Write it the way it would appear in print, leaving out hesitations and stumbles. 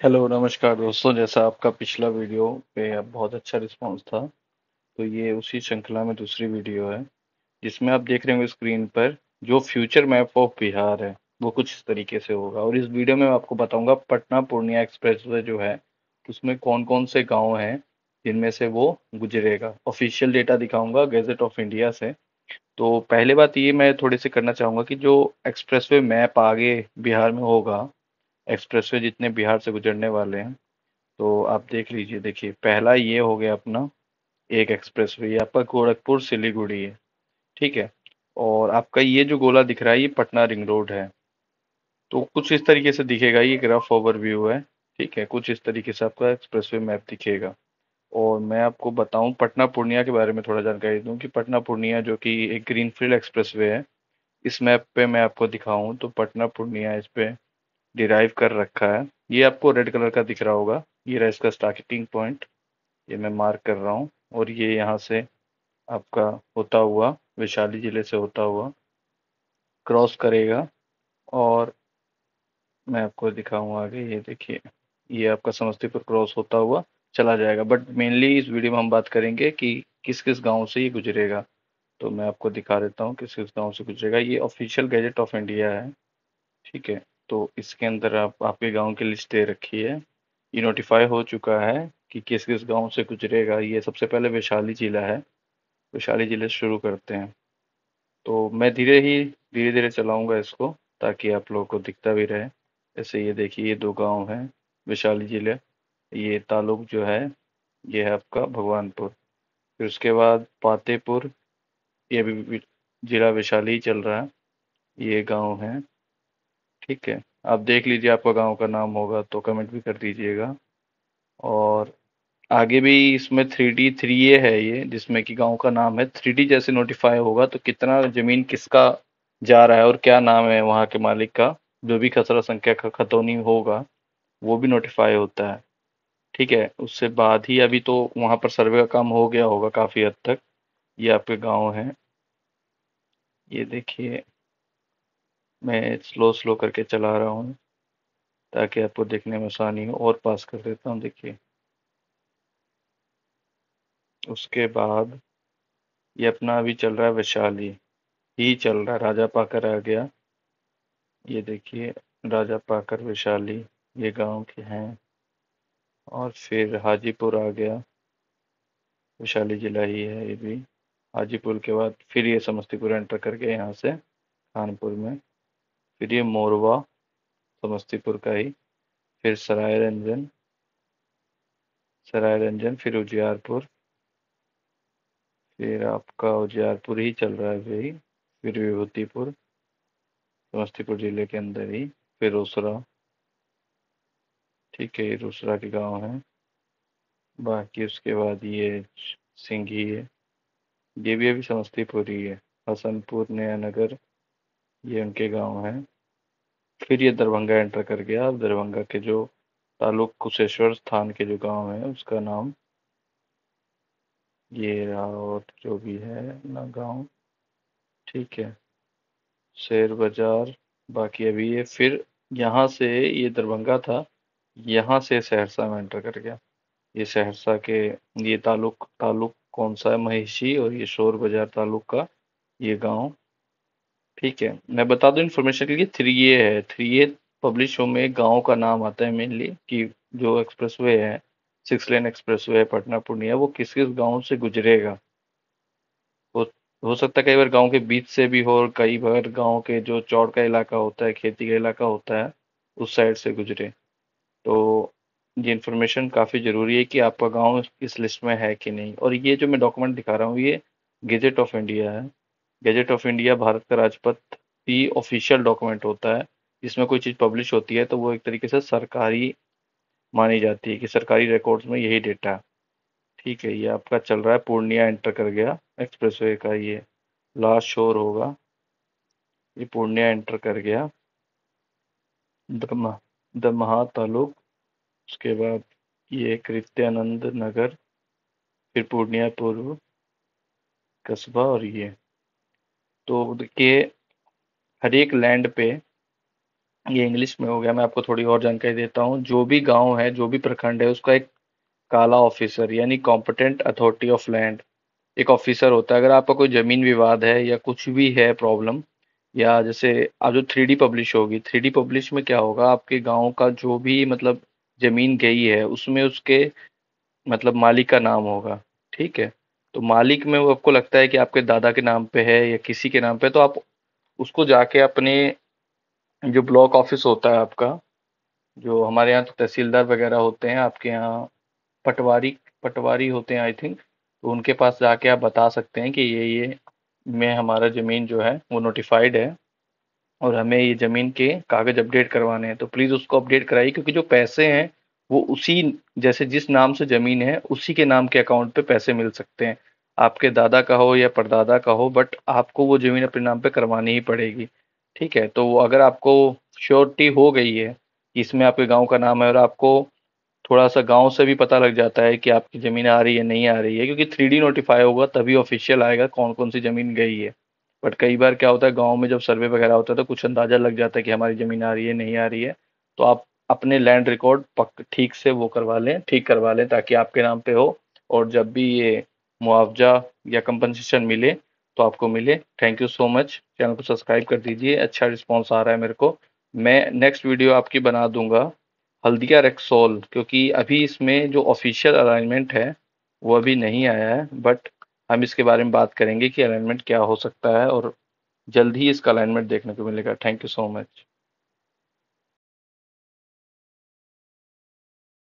Hello नमस्कार दोस्तों। जैसा आपका पिछला वीडियो पे अब बहुत अच्छा रिस्पांस था, तो ये उसी श्रृंखला में दूसरी वीडियो है जिसमें आप देख रहे होंगे स्क्रीन पर जो फ्यूचर मैप ऑफ बिहार है वो कुछ इस तरीके से होगा। और इस वीडियो में मैं आपको बताऊंगा पटना पूर्णिया एक्सप्रेसवे जो है उसमें कौन कौन से गांव हैं जिनमें से वो गुजरेगा। ऑफिशियल डेटा दिखाऊंगा गैजेट ऑफ इंडिया से। तो पहले बात ये मैं थोड़ी सी करना चाहूंगा कि जो एक्सप्रेसवे मैप आगे बिहार में होगा, एक्सप्रेसवे जितने बिहार से गुजरने वाले हैं, तो आप देख लीजिए। देखिए पहला ये हो गया अपना एक एक्सप्रेसवे, ये आपका गोरखपुर सिलीगुड़ी है। ठीक है। और आपका ये जो गोला दिख रहा है ये पटना रिंग रोड है। तो कुछ इस तरीके से दिखेगा, ये ग्राफ ओवरव्यू है। ठीक है, कुछ इस तरीके से आपका एक्सप्रेसवे मैप दिखेगा। और मैं आपको बताऊं पटना पूर्णिया के बारे में थोड़ा जानकारी दूं कि पटना पूर्णिया जो कि एक ग्रीनफील्ड एक्सप्रेसवे है, इस मैप पे मैं आपको दिखाऊं तो पटना पूर्णिया इस पे डिराइव कर रखा है। ये आपको रेड कलर का दिख रहा होगा, ये रहा इसका स्टार्टिंग पॉइंट। ये मैं मार्क कर रहा हूँ। और ये यहाँ से आपका होता हुआ वैशाली जिले से होता हुआ क्रॉस करेगा। और मैं आपको दिखाऊंगा आगे, ये देखिए ये आपका समस्तीपुर क्रॉस होता हुआ चला जाएगा। बट मेनली इस वीडियो में हम बात करेंगे कि किस किस गांव से ये गुजरेगा। तो मैं आपको दिखा देता हूँ किस किस गांव से गुजरेगा। ये ऑफिशियल गैजेट ऑफ इंडिया है। ठीक है। तो इसके अंदर आप आपके गांव की लिस्ट दे रखी है। ये नोटिफाई हो चुका है कि किस किस गांव से गुजरेगा। ये सबसे पहले वैशाली जिला है। वैशाली जिले से शुरू करते हैं। तो मैं धीरे धीरे चलाऊंगा इसको ताकि आप लोगों को दिखता भी रहे। जैसे ये देखिए ये दो गांव हैं वैशाली जिले। ये तालुक जो है ये है आपका भगवानपुर। फिर उसके बाद पातेपुर, ये भी जिला वैशाली ही चल रहा है। ये गांव है। ठीक है। आप देख लीजिए, आपका गांव का नाम होगा तो कमेंट भी कर दीजिएगा। और आगे भी इसमें 3D 3A है ये, जिसमें कि गांव का नाम है। 3D जैसे नोटिफाई होगा तो कितना जमीन किसका जा रहा है और क्या नाम है वहां के मालिक का, जो भी खसरा संख्या का खतौनी होगा वो भी नोटिफाई होता है। ठीक है। उससे बाद ही अभी तो वहां पर सर्वे का काम हो गया होगा काफी हद तक। ये आपके गांव है। ये देखिए मैं स्लो स्लो करके चला रहा हूँ ताकि आपको देखने में आसानी हो। और पास कर देता हूँ, देखिए। उसके बाद ये अपना अभी चल रहा है वैशाली ही चल रहा है। राजा पाकर आ गया। ये देखिए राजा पाकर वैशाली, ये गांव के हैं। और फिर हाजीपुर आ गया, वैशाली जिला ही है ये भी। हाजीपुर के बाद फिर ये समस्तीपुर एंटर कर गया यहाँ से कानपुर में। फिर ये मोरवा, समस्तीपुर का ही। फिर सराय रंजन, फिर उजियारपुर। फिर आपका उजियारपुर ही चल रहा है भाई। फिर विभूतिपुर, समस्तीपुर जिले के अंदर ही। फिर रोसड़ा। ठीक है, ये रोसड़ा के गांव है। बाकी उसके बाद ये सिंघी है, ये भी अभी समस्तीपुर ही है। हसनपुर, नया नगर, ये उनके गांव हैं। फिर ये दरभंगा एंटर कर गया। अब दरभंगा के जो तालुक कुशेश्वर स्थान के जो गांव है उसका नाम ये रहा। और जो भी है ना गांव, ठीक है, शेर बाजार। बाकी अभी ये फिर यहाँ से, ये दरभंगा था, यहाँ से सहरसा में एंटर कर गया। ये सहरसा के, ये तालुक तालुक कौन सा है, महिषी। और ये शोर बाजार तालुक का ये गांव। ठीक है। मैं बता दूं इन्फॉर्मेशन के लिए, 3A है। 3A पब्लिश हो में एक गांव का नाम आता है मेनली कि जो एक्सप्रेसवे है, 6 लेन एक्सप्रेसवे है पटना पूर्णिया, वो किस किस गांव से गुजरेगा। हो हो सकता है कई बार गांव के बीच से भी हो, और कई बार गांव के जो चौड़ का इलाका होता है, खेती का इलाका होता है, उस साइड से गुजरे। तो ये इन्फॉर्मेशन काफ़ी ज़रूरी है कि आपका गांव इस लिस्ट में है कि नहीं। और ये जो मैं डॉक्यूमेंट दिखा रहा हूँ ये गैजेट ऑफ इंडिया है। गैजेट ऑफ इंडिया भारत का राजपत्र भी ऑफिशियल डॉक्यूमेंट होता है। जिसमें कोई चीज़ पब्लिश होती है तो वो एक तरीके से सरकारी मानी जाती है कि सरकारी रिकॉर्ड्स में यही डेटा है। ठीक है। ये आपका चल रहा है पूर्णिया एंटर कर गया एक्सप्रेसवे का, ये लास्ट शोर होगा। ये पूर्णिया एंटर कर गया। दमहा दमहा तालुक। उसके बाद ये कृत्यानंद नगर, फिर पूर्णिया पूर्व कस्बा। और ये तो देखिए हर एक लैंड पे ये इंग्लिश में हो गया। मैं आपको थोड़ी और जानकारी देता हूँ। जो भी गांव है, जो भी प्रखंड है, उसका एक काला ऑफिसर यानी कॉम्पिटेंट अथॉरिटी ऑफ लैंड एक ऑफिसर होता है। अगर आपका कोई जमीन विवाद है या कुछ भी है प्रॉब्लम, या जैसे आप जो थ्री डी पब्लिश होगी, थ्री डी पब्लिश में क्या होगा, आपके गांव का जो भी मतलब जमीन गई है उसमें उसके मतलब मालिक का नाम होगा। ठीक है। तो मालिक में वो आपको लगता है कि आपके दादा के नाम पे है या किसी के नाम पे, तो आप उसको जाके अपने जो ब्लॉक ऑफिस होता है आपका, जो हमारे यहाँ तो तहसीलदार वगैरह होते हैं, आपके यहाँ पटवारी पटवारी होते हैं आई थिंक, तो उनके पास जाके आप बता सकते हैं कि ये में हमारा ज़मीन जो है वो नोटिफाइड है और हमें ये ज़मीन के कागज़ अपडेट करवाने हैं। तो प्लीज़ उसको अपडेट कराइए, क्योंकि जो पैसे हैं वो उसी, जैसे जिस नाम से ज़मीन है उसी के नाम के अकाउंट पे पैसे मिल सकते हैं। आपके दादा का हो या परदादा का हो, बट आपको वो ज़मीन अपने नाम पे करवानी ही पड़ेगी। ठीक है। तो वो अगर आपको श्योरिटी हो गई है कि इसमें आपके गांव का नाम है, और आपको थोड़ा सा गांव से भी पता लग जाता है कि आपकी ज़मीन आ रही है नहीं आ रही है, क्योंकि थ्री डी नोटिफाई होगा तभी ऑफिशियल आएगा कौन कौन सी ज़मीन गई है। बट कई बार क्या होता है, गांव में जब सर्वे वगैरह होता है तो कुछ अंदाजा लग जाता है कि हमारी ज़मीन आ रही है नहीं आ रही है। तो आप अपने लैंड रिकॉर्ड पक ठीक से वो करवा लें, ठीक करवा लें, ताकि आपके नाम पे हो। और जब भी ये मुआवजा या कंपनसेशन मिले तो आपको मिले। Thank you so much. Channel को सब्सक्राइब कर दीजिए। अच्छा रिस्पॉन्स आ रहा है मेरे को। मैं नेक्स्ट वीडियो आपकी बना दूंगा हल्दिया रेक्सोल, क्योंकि अभी इसमें जो ऑफिशियल अलाइनमेंट है वो अभी नहीं आया है, बट हम इसके बारे में बात करेंगे कि अलाइनमेंट क्या हो सकता है, और जल्द ही इसका अलाइनमेंट देखने को मिलेगा। Thank you so much.